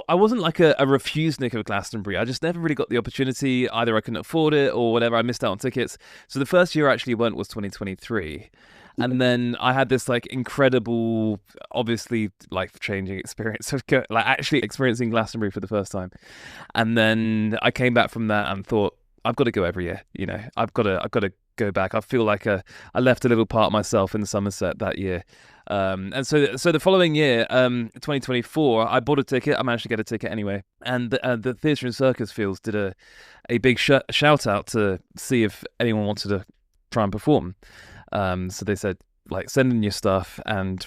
I wasn't like a refusenik of Glastonbury. I just never really got the opportunity. Either I couldn't afford it or whatever. I missed out on tickets. So the first year I actually went was 2023. And then I had this like incredible, obviously life changing experience of like actually experiencing Glastonbury for the first time. And then I came back from that and thought, I've got to go every year. I've got to go back. I feel like I left a little part of myself in Somerset that year. And so the following year, 2024, I bought a ticket. I managed to get a ticket anyway. And the Theatre and Circus Fields did a big shout out to see if anyone wanted to try and perform. So they said, like, send in your stuff and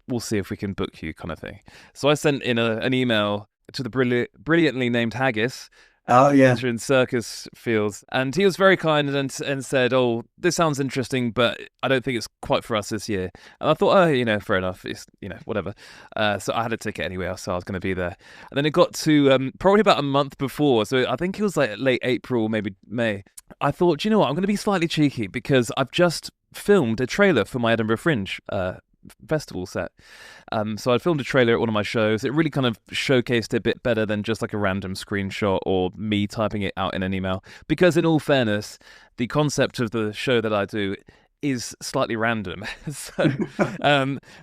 we'll see if we can book you, kind of thing. So I sent in an email to the brilliantly named Haggis, Oh yeah. Theatre and Circus Fields, and he was very kind and said, "Oh, this sounds interesting, but I don't think it's quite for us this year." And I thought, oh, fair enough. It's whatever. So I had a ticket anyway, so I was going to be there. And then it got to probably about a month before, so I think it was like late April, maybe May. I thought, you know what, I'm going to be slightly cheeky because I've just filmed a trailer for my Edinburgh Fringe festival set. So I filmed a trailer at one of my shows. It really kind of showcased it a bit better than just like a random screenshot or me typing it out in an email. Because in all fairness, the concept of the show that I do is slightly random. So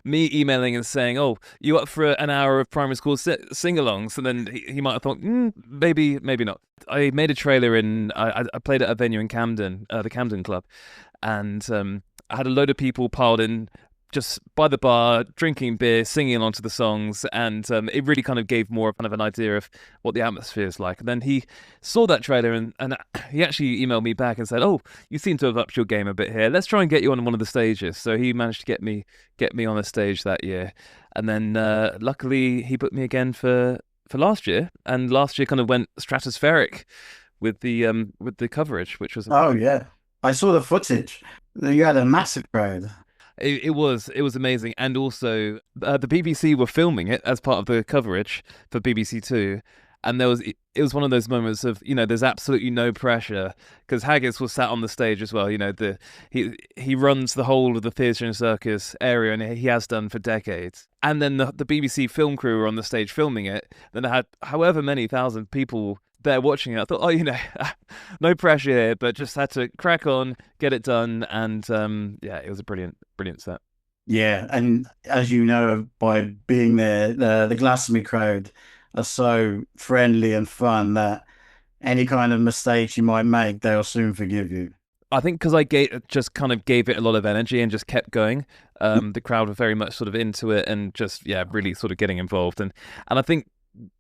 me emailing and saying, "Oh, you up for an hour of primary school sing-alongs?" And then he might have thought, maybe not. I made a trailer I played at a venue in Camden, the Camden Club, and I had a load of people piled in just by the bar, drinking beer, singing along to the songs, and it really kind of gave more kind of an idea of what the atmosphere is like. And then he saw that trailer and he actually emailed me back and said, "Oh, you seem to have upped your game a bit here. Let's try and get you on one of the stages." So he managed to get me on a stage that year, and then luckily he booked me again for last year, and last year kind of went stratospheric with the coverage, which was Oh yeah. I saw the footage. You had a massive crowd. it was amazing, and also the BBC were filming it as part of the coverage for BBC Two, and it was one of those moments of there's absolutely no pressure because Haggis was sat on the stage as well. He runs the whole of the theatre and circus area, and he has done for decades. And then the BBC film crew were on the stage filming it. Then they had however many thousand people there watching it. I thought, no pressure here, but just had to crack on, get it done, and yeah, it was a brilliant set. Yeah, and as you know, by being there, the Glastonbury crowd are so friendly and fun that any kind of mistakes you might make, they'll soon forgive you. I think because just kind of gave it a lot of energy and just kept going. The crowd were very much sort of into it and just really sort of getting involved. And I think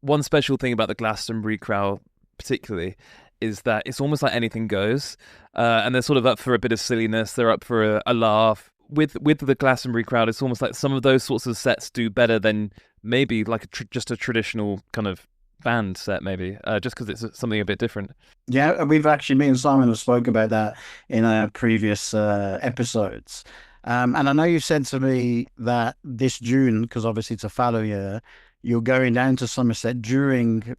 one special thing about the Glastonbury crowd, particularly, is that it's almost like anything goes, and they're sort of up for a bit of silliness. They're up for a laugh. With the Glastonbury crowd, it's almost like some of those sorts of sets do better than maybe like just a traditional kind of band set, maybe just because it's something a bit different. Yeah, we've actually, me and Simon have spoke about that in our previous episodes. And I know you said to me that this June, because obviously it's a fallow year, you're going down to Somerset during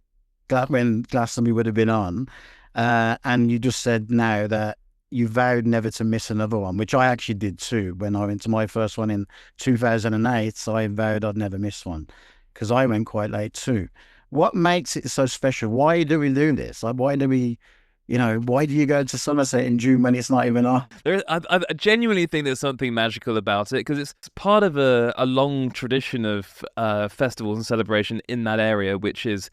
when Glastonbury would have been on. And you just said now that you vowed never to miss another one, which I actually did too. When I went to my first one in 2008, so I vowed I'd never miss one because I went quite late too. What makes it so special? Why do we do this? Like, why do we, why do you go to Somerset in June when it's not even on? I genuinely think there's something magical about it because it's part of a long tradition of festivals and celebration in that area, which is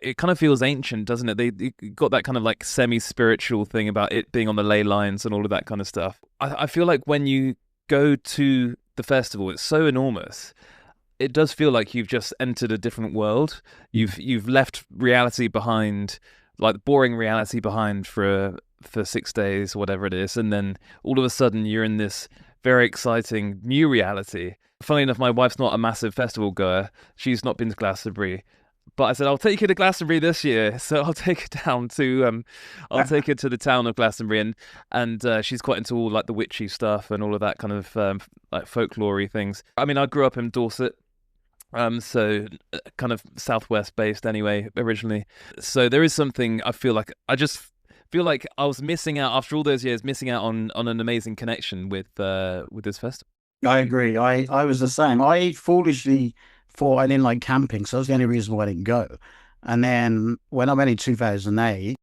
it kind of feels ancient, doesn't it? They got that kind of like semi-spiritual thing about it being on the ley lines and all of that kind of stuff. I feel like when you go to the festival, it's so enormous. It does feel like you've just entered a different world. You've left reality behind, like boring reality behind for 6 days or whatever it is, and then all of a sudden you're in this very exciting new reality. Funnily enough, my wife's not a massive festival goer. She's not been to Glastonbury, but I said I'll take you to Glastonbury this year. So I'll take her down to I'll take her to the town of Glastonbury, and she's quite into all like the witchy stuff and all of that kind of like folklore-y things. I mean, I grew up in Dorset. So kind of southwest based anyway, originally. So there is something I feel like I just feel like I was missing out after all those years, missing out on an amazing connection with this festival. I agree. I was the same. I foolishly thought I didn't like camping, so that's the only reason why I didn't go. And then when I went in 2008,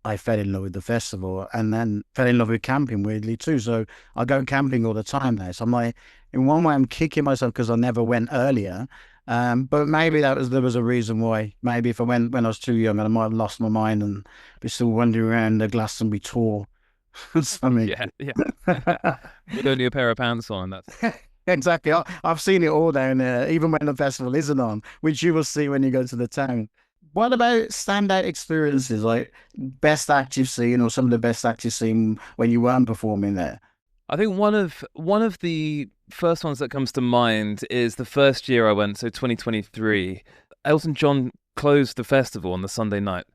I fell in love with the festival and then fell in love with camping weirdly too. So I go camping all the time now. So I'm like, in one way, I'm kicking myself because I never went earlier. But maybe there was a reason why. Maybe if I went when I was too young, I might have lost my mind and be still wandering around the Glastonbury tour or something. Yeah, yeah. With only a pair of pants on. That's Exactly. I've seen it all down there, even when the festival isn't on, which you will see when you go to the town. What about standout experiences, like best act you've seen or some of the best acts you've seen when you weren't performing there? I think one of the first ones that comes to mind is the first year I went, so 2023. Elton John closed the festival on the Sunday night,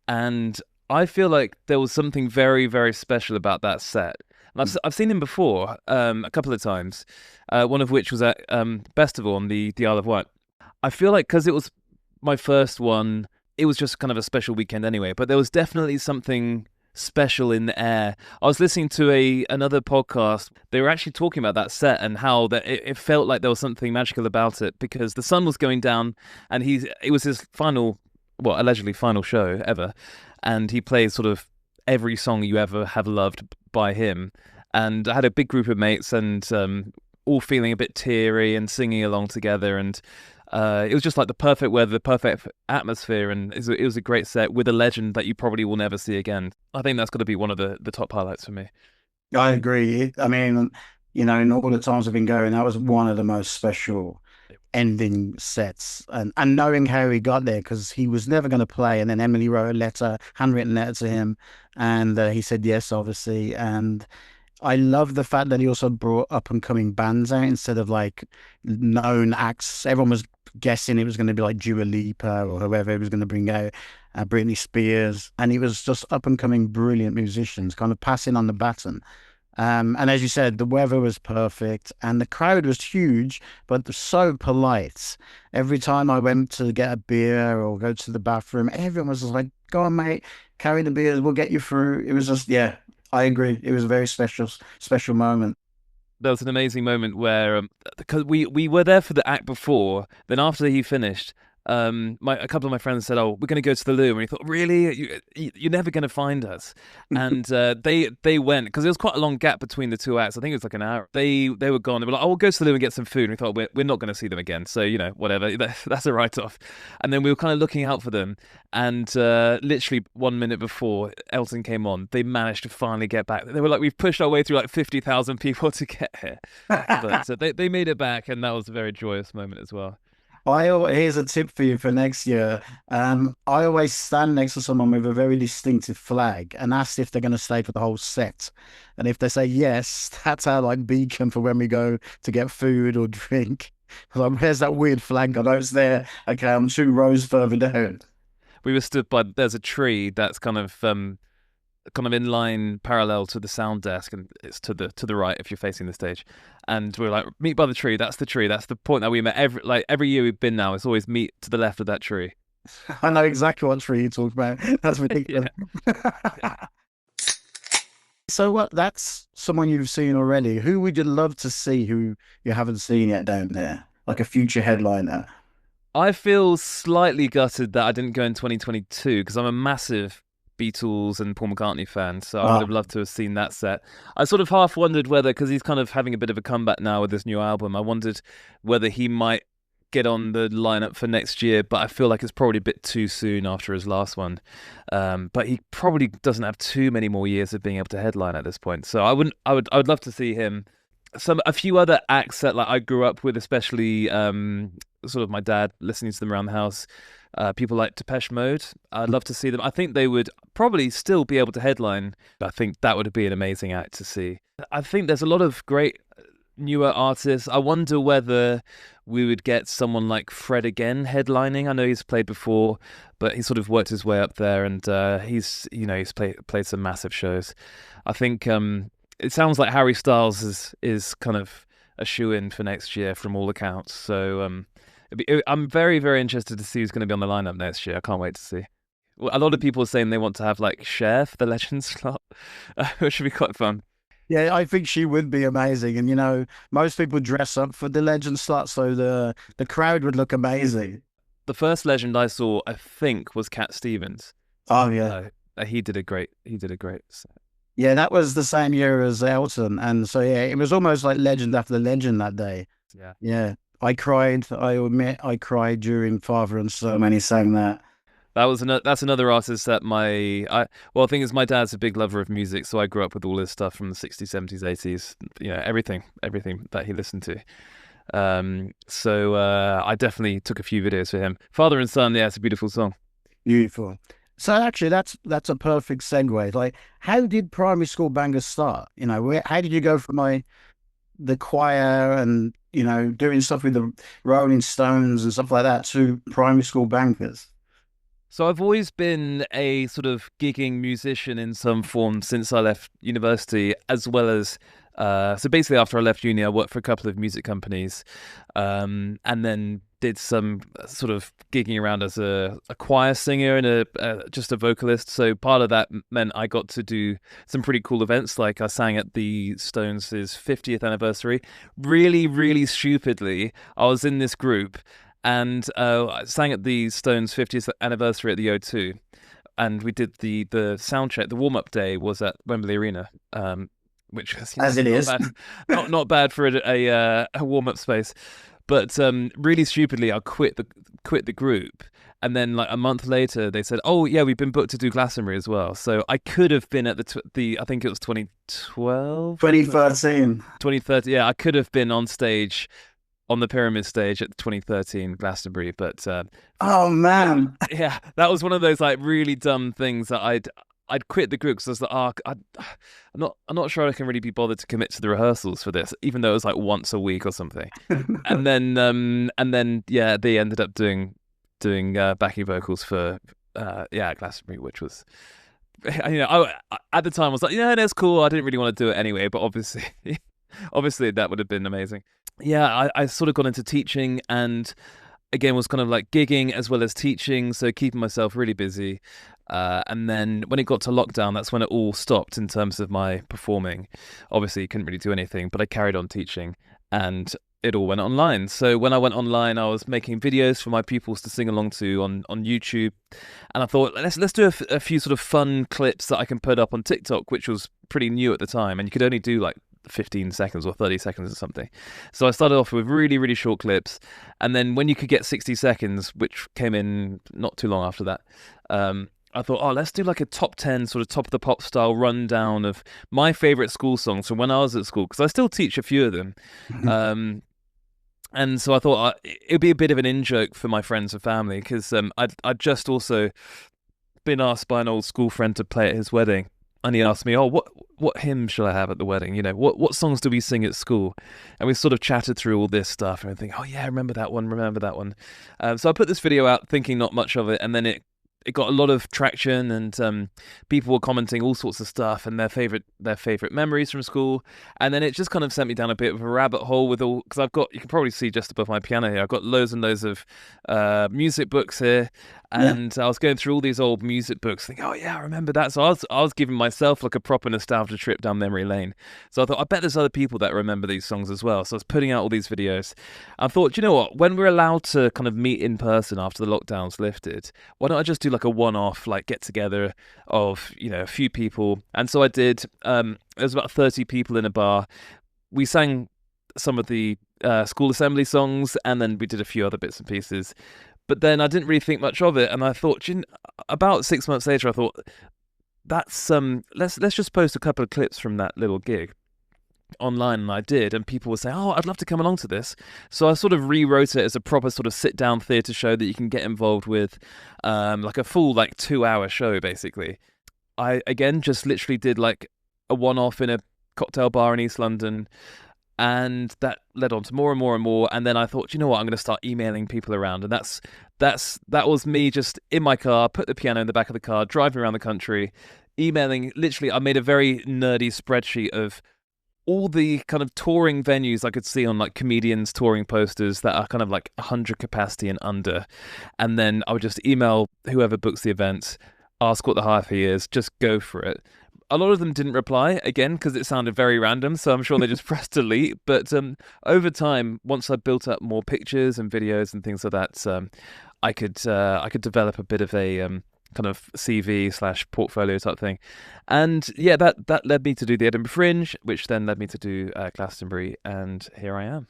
and I feel like there was something very, very special about that set. And I've seen him before, a couple of times, one of which was at Festival on the Isle of Wight. I feel like because it was my first one, it was just kind of a special weekend anyway. But there was definitely something special in the air. I was listening to another podcast. They were actually talking about that set and how that it felt like there was something magical about it because the sun was going down, and it was his final, well, allegedly final show ever, and he played sort of every song you ever have loved by him. And I had a big group of mates and all feeling a bit teary and singing along together. And it was just like the perfect weather, the perfect atmosphere. And it was a great set with a legend that you probably will never see again. I think that's got to be one of the top highlights for me. I agree. I mean, in all the times I've been going, that was one of the most special ending sets. And knowing how he got there, because he was never going to play. And then Emily wrote a letter, handwritten letter to him. And he said yes, obviously. And I love the fact that he also brought up and coming bands out instead of like known acts. Everyone was guessing it was going to be like Dua Lipa or whoever he was going to bring out, Britney Spears. And he was just up and coming brilliant musicians, kind of passing on the baton. And as you said, the weather was perfect and the crowd was huge, but so polite. Every time I went to get a beer or go to the bathroom, everyone was just like, go on, mate, carry the beers, we'll get you through. It was just, yeah, I agree. It was a very special moment. There was an amazing moment where because we were there for the act before, then after he finished, a couple of my friends said, "Oh, we're going to go to the loo," and we thought, "Really? You're never going to find us." And they went because there was quite a long gap between the two acts. I think it was like an hour. They were gone. They were like, "Oh, we'll go to the loo and get some food." And we thought we're not going to see them again, so whatever. That's a write off. And then we were kind of looking out for them, and literally 1 minute before Elton came on, they managed to finally get back. They were like, "We've pushed our way through like 50,000 people to get here," but so they made it back, and that was a very joyous moment as well. Here's a tip for you for next year. I always stand next to someone with a very distinctive flag and ask if they're going to stay for the whole set. And if they say yes, that's our like beacon for when we go to get food or drink. Like, where's that weird flag? I know it's there. Okay, I'm 2 rows further down. We were stood by there's a tree that's kind of in line parallel to the sound desk, and it's to the right if you're facing the stage. And we're like, meet by the tree. That's the tree. That's the point that we met every year we've been now. It's always meet to the left of that tree. I know exactly what tree you talk about. That's ridiculous. So what? That's someone you've seen already. Who would you love to see who you haven't seen yet down there? Like a future headliner. I feel slightly gutted that I didn't go in 2022 because I'm a massive Beatles and Paul McCartney fan, so I would have loved to have seen that set. I sort of half wondered whether, because he's kind of having a bit of a comeback now with this new album, I wondered whether he might get on the lineup for next year, but I feel like it's probably a bit too soon after his last one. But he probably doesn't have too many more years of being able to headline at this point. So I would love to see him. A few other acts that like I grew up with, especially sort of my dad listening to them around the house. People like Depeche Mode. I'd love to see them. I think they would probably still be able to headline. I think that would be an amazing act to see. I think there's a lot of great newer artists. I wonder whether we would get someone like Fred again headlining. I know he's played before, but he sort of worked his way up there, and he's played some massive shows. I think it sounds like Harry Styles is kind of a shoe-in for next year from all accounts. So I'm very, very interested to see who's going to be on the lineup next year. I can't wait to see. Well, a lot of people are saying they want to have like Cher for the Legends slot, which should be quite fun. Yeah, I think she would be amazing. And most people dress up for the legend slut, so the crowd would look amazing. The first legend I saw, I think, was Cat Stevens. Oh yeah. Uh, he did a great. He did a great. Yeah, that was the same year as Elton. And so yeah, it was almost like legend after legend that day. Yeah. Yeah. I cried. I admit I cried during Father and Son when he sang that. That's another artist that well, the thing is my dad's a big lover of music, so I grew up with all his stuff from the 60s, 70s, 80s, everything that he listened to. So I definitely took a few videos for him. Father and Son, yeah, it's a beautiful song. Beautiful. So actually, that's a perfect segue. Like, how did primary school bangers start? How did you go from the choir and doing stuff with the Rolling Stones and stuff like that to primary school bangers? So I've always been a sort of gigging musician in some form since I left university, as well as so basically after I left uni, I worked for a couple of music companies, and then did some sort of gigging around as a choir singer and just a vocalist. So part of that meant I got to do some pretty cool events, like I sang at the Stones' 50th anniversary. Really, really stupidly, I was in this group and I sang at the Stones' 50th anniversary at the O2, and we did the sound check. The warm up day was at Wembley Arena, which is As it not is. bad, not bad for a warm up space. But really stupidly, I quit the group, and then like a month later, they said, "Oh yeah, we've been booked to do Glastonbury as well." So I could have been at the I think it was 2012, 2013. 2013. Yeah, I could have been on stage on the Pyramid stage at the 2013 Glastonbury, but Oh man. yeah, that was one of those like really dumb things that I'd quit the group because I was like, I'm not sure I can really be bothered to commit to the rehearsals for this, even though it was like once a week or something. And then yeah, they ended up doing backing vocals for Glastonbury, which was at the time I was like, yeah, that's cool. I didn't really want to do it anyway, but obviously that would have been amazing. Yeah, I sort of got into teaching and again was kind of like gigging as well as teaching, so keeping myself really busy. And then when it got to lockdown, that's when it all stopped in terms of my performing. Obviously, couldn't really do anything, but I carried on teaching and it all went online. So when I went online, I was making videos for my pupils to sing along to on YouTube. And I thought, let's do a few sort of fun clips that I can put up on TikTok, which was pretty new at the time. And you could only do like 15 seconds or 30 seconds or something. So I started off with really, really short clips. And then when you could get 60 seconds, which came in not too long after that, I thought, oh, let's do like a top 10 sort of top of the pop style rundown of my favorite school songs from when I was at school, because I still teach a few of them. And so I thought it'd be a bit of an in-joke for my friends and family, because I'd just also been asked by an old school friend to play at his wedding. And he asked me, oh, what hymn should I have at the wedding? What songs do we sing at school? And we sort of chatted through all this stuff and I think, oh yeah, remember that one. So I put this video out thinking not much of it, and then it got a lot of traction, and people were commenting all sorts of stuff and their favorite memories from school. And then it just kind of sent me down a bit of a rabbit hole with all, because you can probably see just above my piano here, I've got loads and loads of music books here. And I was going through all these old music books thinking, oh yeah, I remember that. So I was giving myself like a proper nostalgia trip down memory lane. So I thought, I bet there's other people that remember these songs as well. So I was putting out all these videos. I thought, you know what, when we're allowed to kind of meet in person after the lockdown's lifted, why don't I just do like a one-off like get together of a few people? And so I did. There was about 30 people in a bar. We sang some of the school assembly songs, and then we did a few other bits and pieces. But then I didn't really think much of it, and I thought, about 6 months later, I thought, that's let's just post a couple of clips from that little gig online, and I did, and people were saying, oh, I'd love to come along to this. So I sort of rewrote it as a proper sort of sit-down theatre show that you can get involved with, like a full like 2-hour show basically. I again just literally did like a one-off in a cocktail bar in East London. And that led on to more and more and more. And then I thought, you know what, I'm going to start emailing people around. And that was me just in my car, put the piano in the back of the car, driving around the country, emailing. Literally, I made a very nerdy spreadsheet of all the kind of touring venues I could see on like comedians touring posters that are kind of like 100 capacity and under. And then I would just email whoever books the event, ask what the hire fee is, just go for it. a lot of them didn't reply again because it sounded very random. So I'm sure they just pressed delete. But over time, once I built up more pictures and videos and things like that, I could develop a bit of a kind of CV / portfolio type thing. And yeah, that led me to do the Edinburgh Fringe, which then led me to do Glastonbury, and here I am.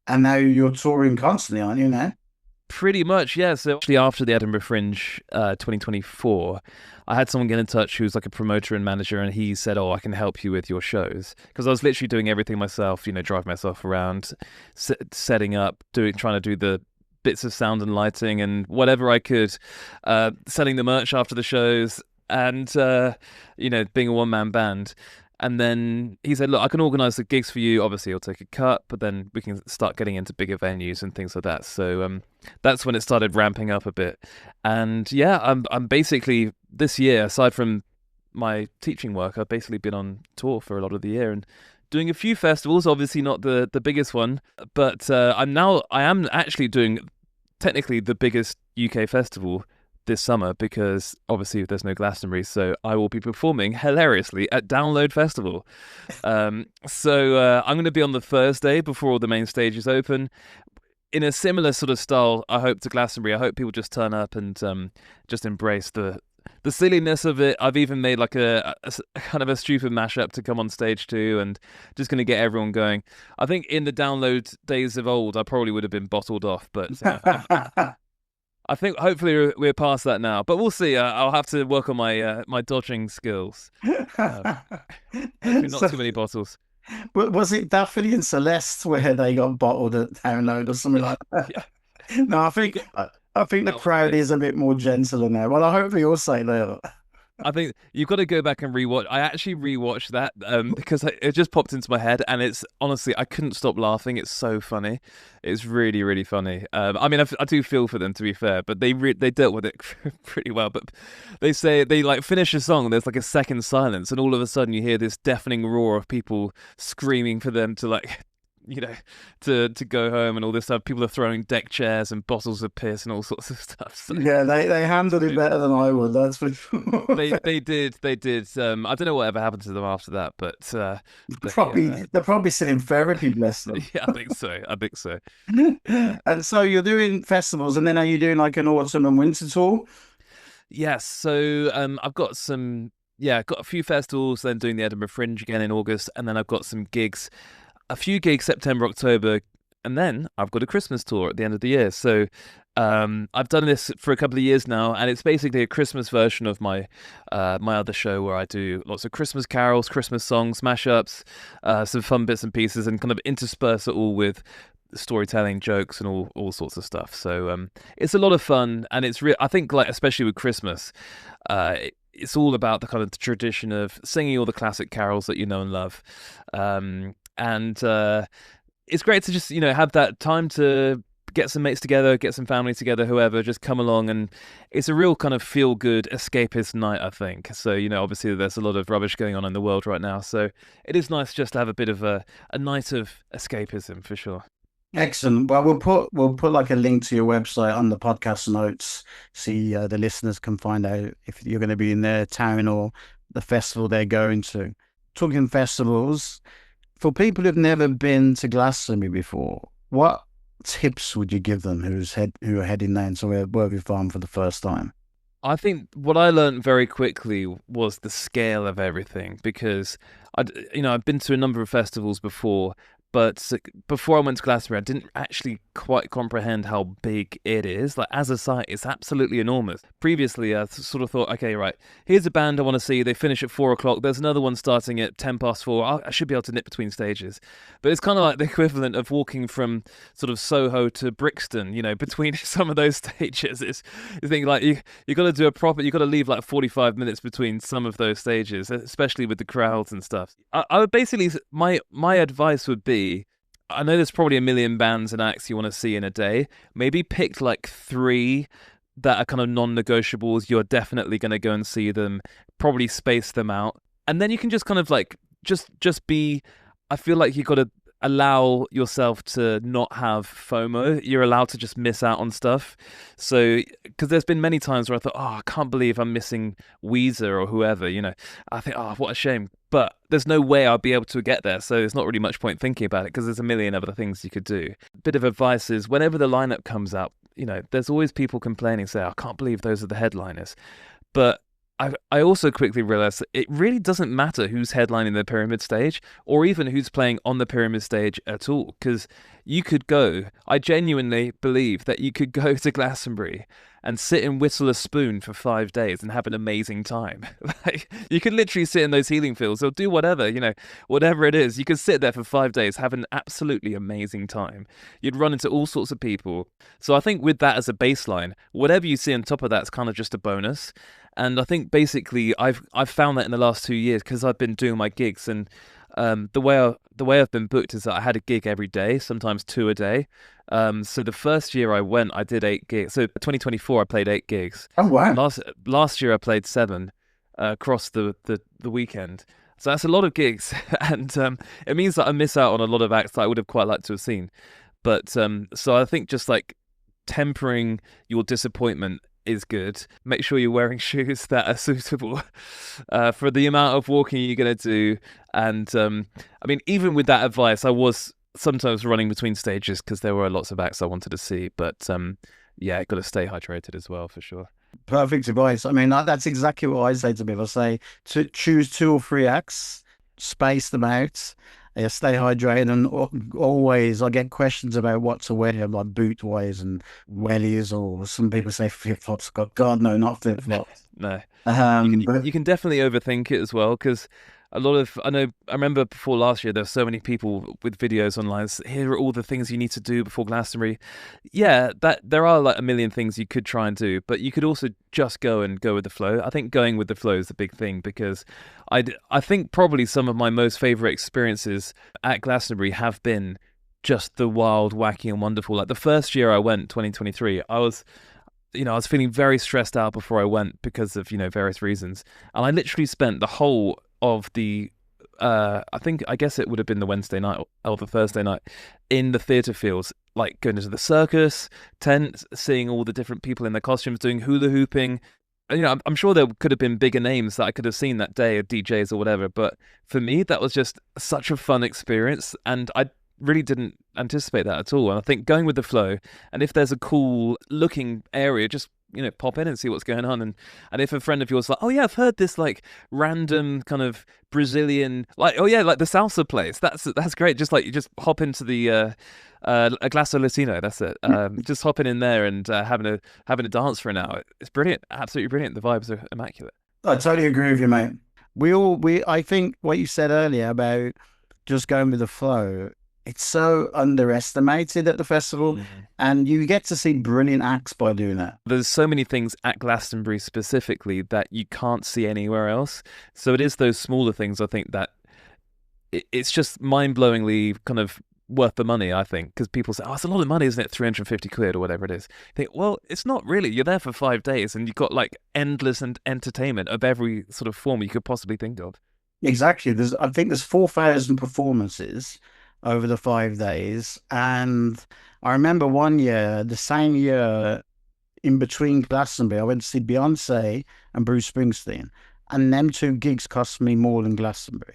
And now you're touring constantly, aren't you now? Pretty much, yeah. So actually, after the Edinburgh Fringe 2024, I had someone get in touch who's like a promoter and manager, and he said, "Oh, I can help you with your shows," because I was literally doing everything myself. You know, driving myself around, setting up, trying to do the bits of sound and lighting and whatever I could, selling the merch after the shows, and being a one-man band. And then he said, look, I can organise the gigs for you. Obviously, you'll take a cut, but then we can start getting into bigger venues and things like that. So that's when it started ramping up a bit. And yeah, I'm basically, this year, aside from my teaching work, I've basically been on tour for a lot of the year and doing a few festivals, obviously not the biggest one, but I am actually doing technically the biggest UK festival this summer, because obviously there's no Glastonbury, so I will be performing hilariously at Download Festival. So I'm going to be on the Thursday before all the main stages open, in a similar sort of style, I hope, to Glastonbury. I hope people just turn up and just embrace the silliness of it. I've even made like a kind of a stupid mashup to come on stage too, and just going to get everyone going. I think in the Download days of old, I probably would have been bottled off, but I think hopefully we're past that now. But we'll see. I'll have to work on my my dodging skills. Hopefully not too many bottles. Was it Daphne and Celeste where they got bottled at Download or something like that? Yeah. No, I think the crowd is a bit more gentler now. Well, I hope you'll say that. I think you've got to go back and rewatch. I actually rewatched that because it just popped into my head, and it's honestly, I couldn't stop laughing. It's so funny. It's really, really funny. I mean, I do feel for them, to be fair, but they dealt with it pretty well. But they say they like finish a song, and there's like a second silence, and all of a sudden you hear this deafening roar of people screaming for them to like, to go home and all this stuff. People are throwing deck chairs and bottles of piss and all sorts of stuff. So, Yeah, they handled it better than I would. That's for sure. they did. I don't know whatever happened to them after that, but They're probably still in therapy, bless them. yeah, I think so. And so you're doing festivals, and then are you doing like an autumn and winter tour? Yes. So I've got some. Yeah, got a few festivals. Then doing the Edinburgh Fringe again in August, and then I've got some gigs. A few gigs September, October, and then I've got a Christmas tour at the end of the year. So I've done this for a couple of years now, and it's basically a Christmas version of my my other show, where I do lots of Christmas carols, Christmas songs, mashups, some fun bits and pieces, and kind of intersperse it all with storytelling, jokes, and all sorts of stuff. So it's a lot of fun, and it's I think, like, especially with Christmas, it's all about the kind of tradition of singing all the classic carols that you know and love. And it's great to just, have that time to get some mates together, get some family together, whoever, just come along. And it's a real kind of feel-good escapist night, I think. So, obviously there's a lot of rubbish going on in the world right now. So it is nice just to have a bit of a night of escapism, for sure. Excellent. Well, we'll put like a link to your website on the podcast notes, so the listeners can find out if you're going to be in their town or the festival they're going to. Talking festivals, for people who've never been to Glastonbury before, what tips would you give them who are heading down to Worthy Farm for the first time? I think what I learned very quickly was the scale of everything, because I've been to a number of festivals before, but before I went to Glastonbury, I didn't actually quite comprehend how big it is. Like, as a site, it's absolutely enormous. Previously, I sort of thought, okay, right, here's a band I want to see. They finish at 4:00. There's another one starting at 4:10. I should be able to nip between stages. But it's kind of like the equivalent of walking from sort of Soho to Brixton, between some of those stages. You think, like, you got to do you got to leave like 45 minutes between some of those stages, especially with the crowds and stuff. I would basically, my advice would be, I know there's probably a million bands and acts you want to see in a day. Maybe pick like 3 that are kind of non-negotiables. You're definitely going to go and see them. Probably space them out, and then you can just kind of like just be. I feel like you got to allow yourself to not have FOMO. You're allowed to just miss out on stuff. So, because there's been many times where I thought, oh, I can't believe I'm missing Weezer or whoever, you know. I think, oh, what a shame. But there's no way I'll be able to get there. So, there's not really much point thinking about it because there's a million other things you could do. Bit of advice is whenever the lineup comes out, you know, there's always people complaining, say, I can't believe those are the headliners. But I also quickly realized that it really doesn't matter who's headlining the pyramid stage or even who's playing on the pyramid stage at all, because you could go, I genuinely believe that you could go to Glastonbury and sit and whistle a spoon for 5 days and have an amazing time. Like, you could literally sit in those healing fields or do whatever, you know, whatever it is. You could sit there for 5 days, have an absolutely amazing time. You'd run into all sorts of people. So I think with that as a baseline, whatever you see on top of that's kind of just a bonus. And I think basically I've found that in the last 2 years because I've been doing my gigs, and the way I've been booked is that I had a gig every day, sometimes 2 a day. So the first year I went, I did 8 gigs. So 2024, I played 8 gigs. Oh wow! Last year I played 7 across the weekend. So that's a lot of gigs, and it means that I miss out on a lot of acts that I would have quite liked to have seen. But so I think just like tempering your disappointment is good. Make sure you're wearing shoes that are suitable for the amount of walking you're going to do. And I mean, even with that advice, I was sometimes running between stages because there were lots of acts I wanted to see. But yeah, got to stay hydrated as well, for sure. Perfect advice. I mean, that's exactly what I say to people. I say to choose 2 or 3 acts, space them out, stay hydrated, and always I get questions about what to wear, like boot wise and wellies, or some people say flip flops. God, no, not flip flops. No, But you can definitely overthink it as well, because a lot of I remember before last year there were so many people with videos online. Here are all the things you need to do before Glastonbury. Yeah, that there are like a million things you could try and do, but you could also just go with the flow. I think going with the flow is the big thing, because I think probably some of my most favorite experiences at Glastonbury have been just the wild, wacky and wonderful. Like the first year I went, 2023, I was feeling very stressed out before I went because of, various reasons. And I literally spent the whole of the I guess it would have been the Wednesday night or the Thursday night in the theatre fields, like going to the circus tent, seeing all the different people in their costumes doing hula hooping. I'm sure there could have been bigger names that I could have seen that day, or DJs or whatever, but for me that was just such a fun experience, and I really didn't anticipate that at all. And I think going with the flow, and if there's a cool looking area, just pop in and see what's going on. And if a friend of yours like, oh yeah, I've heard this like random kind of Brazilian, like, oh yeah, like the salsa place, that's great. Just like you just hop into the a Glasso Latino, that's it. Just hopping in there and having a dance for an hour. It's brilliant, absolutely brilliant. The vibes are immaculate. I totally agree with you, mate. I think what you said earlier about just going with the flow, it's so underestimated at the festival, and you get to see brilliant acts by doing that. There's so many things at Glastonbury specifically that you can't see anywhere else. So it is those smaller things, I think, that it's just mind-blowingly kind of worth the money, I think, because people say, oh, it's a lot of money, isn't it? 350 quid or whatever it is. I think, well, it's not really. You're there for 5 days and you've got like endless entertainment of every sort of form you could possibly think of. Exactly. I think there's 4,000 performances over the 5 days. And I remember one year, the same year, in between Glastonbury, I went to see Beyonce and Bruce Springsteen, and them 2 gigs cost me more than Glastonbury.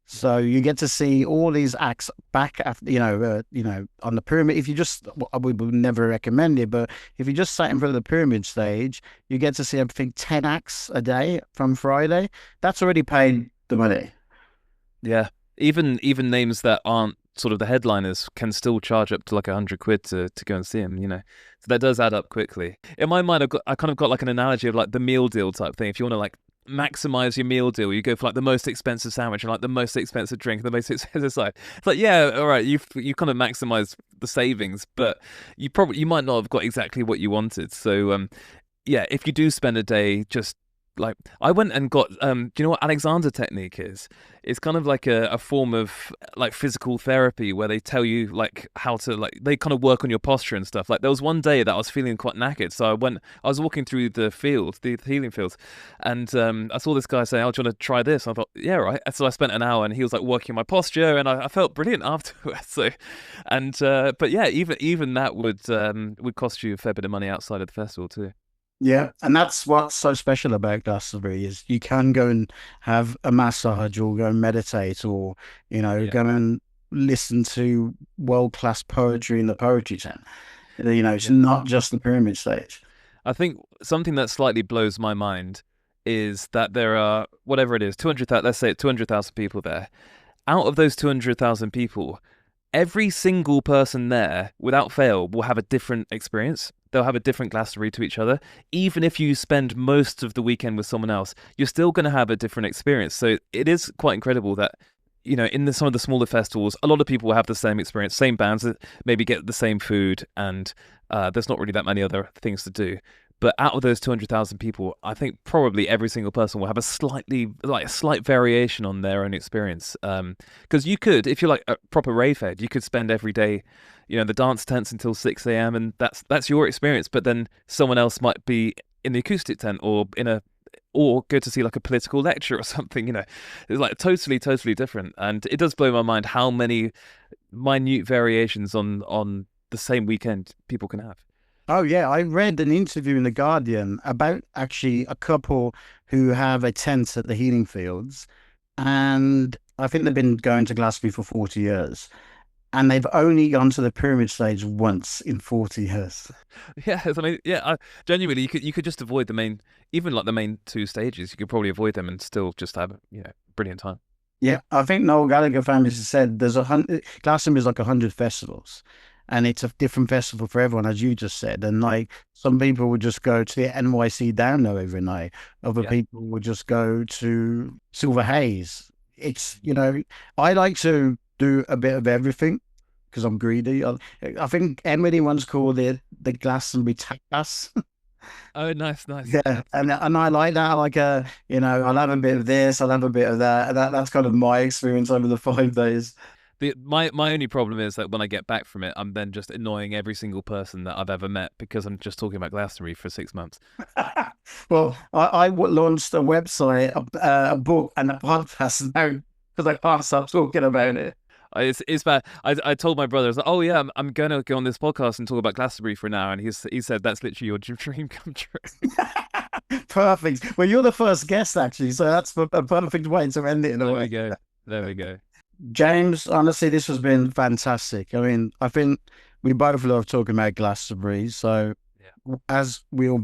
So you get to see all these acts back after, on the pyramid. If you just, we would never recommend it, but if you just sat in front of the pyramid stage, you get to see, I think, 10 acts a day from Friday. That's already paid the money. Yeah. Even names that aren't sort of the headliners can still charge up to like 100 quid to go and see them, So that does add up quickly. In my mind, I kind of got like an analogy of like the meal deal type thing. If you want to like maximize your meal deal, you go for like the most expensive sandwich and like the most expensive drink and the most expensive side. It's like, yeah, all right, you kind of maximize the savings, but you might not have got exactly what you wanted. So yeah, if you do spend a day just like I went and got do you know what Alexander technique is? It's kind of like a form of like physical therapy where they tell you like how to like they kind of work on your posture and stuff. Like there was one day that I was feeling quite knackered, so I was walking through the field, the healing fields, and I saw this guy say, "Oh, do you want to try this?" And I thought, "Yeah, right." And so I spent an hour, and he was like working my posture, and I felt brilliant afterwards. So, and but yeah, even that would cost you a fair bit of money outside of the festival too. Yeah, and that's what's so special about Glastonbury is you can go and have a massage or go and meditate or, Yeah. go and listen to world-class poetry in the poetry tent. It's Yeah. not just the pyramid stage. I think something that slightly blows my mind is that there are whatever it is, 200,000, let's say 200,000 people there. Out of those 200,000 people, every single person there, without fail, will have a different experience. They'll have a different Glastonbury to each other. Even if you spend most of the weekend with someone else, you're still going to have a different experience. So it is quite incredible that, in some of the smaller festivals, a lot of people will have the same experience, same bands that maybe get the same food, and there's not really that many other things to do. But out of those 200,000 people, I think probably every single person will have a slight variation on their own experience. Because you could, if you're like a proper rave head, you could spend every day, the dance tents until 6 a.m. and that's your experience. But then someone else might be in the acoustic tent or go to see like a political lecture or something. It's like totally different. And it does blow my mind how many minute variations on the same weekend people can have. Oh yeah, I read an interview in The Guardian about actually a couple who have a tent at the Healing Fields, and I think they've been going to Glasgow for 40 years, and they've only gone to the pyramid stage once in 40 years. Yeah, I mean, yeah, genuinely, you could just avoid the main, even like the main two stages. You could probably avoid them and still just have brilliant time. Yeah, I think Noel Gallagher famously said there's 100, Glastonbury is like 100 festivals, and it's a different festival for everyone, as you just said. And like some people would just go to the NYC Down Low every night, other Yeah. people would just go to Silver Haze. It's, I like to do a bit of everything because I'm greedy. I think Emily once called it the Glastonbury tapas. Oh, nice, nice. Yeah, and I like that. Like, I'll have a bit of this, I'll have a bit of that. That's kind of my experience over the 5 days. My only problem is that when I get back from it, I'm then just annoying every single person that I've ever met because I'm just talking about Glastonbury for 6 months. Well, I launched a website, a book, and a podcast now because I can't stop talking about it. It's bad. I told my brother, I was like, "Oh yeah, I'm gonna go on this podcast and talk about Glastonbury for an hour," and he said that's literally your dream come true. Perfect. Well, you're the first guest actually, so that's a perfect way to end it in a There way. we go. There we go. James, honestly, this has been fantastic. I mean, I think we both love talking about Glastonbury. So, Yeah. as we all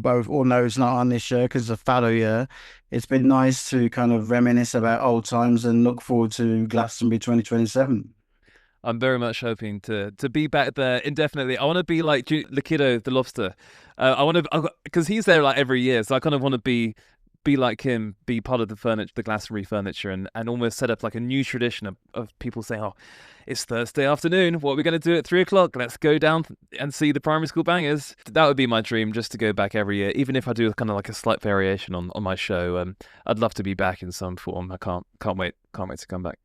know, it's not on this year because it's a fallow year. It's been nice to kind of reminisce about old times and look forward to Glastonbury 2027. I'm very much hoping to be back there indefinitely. I want to be like Likido the lobster. I want to because he's there like every year, so I kind of want to be like him, be part of the furniture, the Glastonbury furniture, and almost set up like a new tradition of people saying, "Oh, it's Thursday afternoon. What are we going to do at 3 o'clock? Let's go down and see the primary school bangers." That would be my dream, just to go back every year, even if I do kind of like a slight variation on my show. I'd love to be back in some form. I can't wait to come back.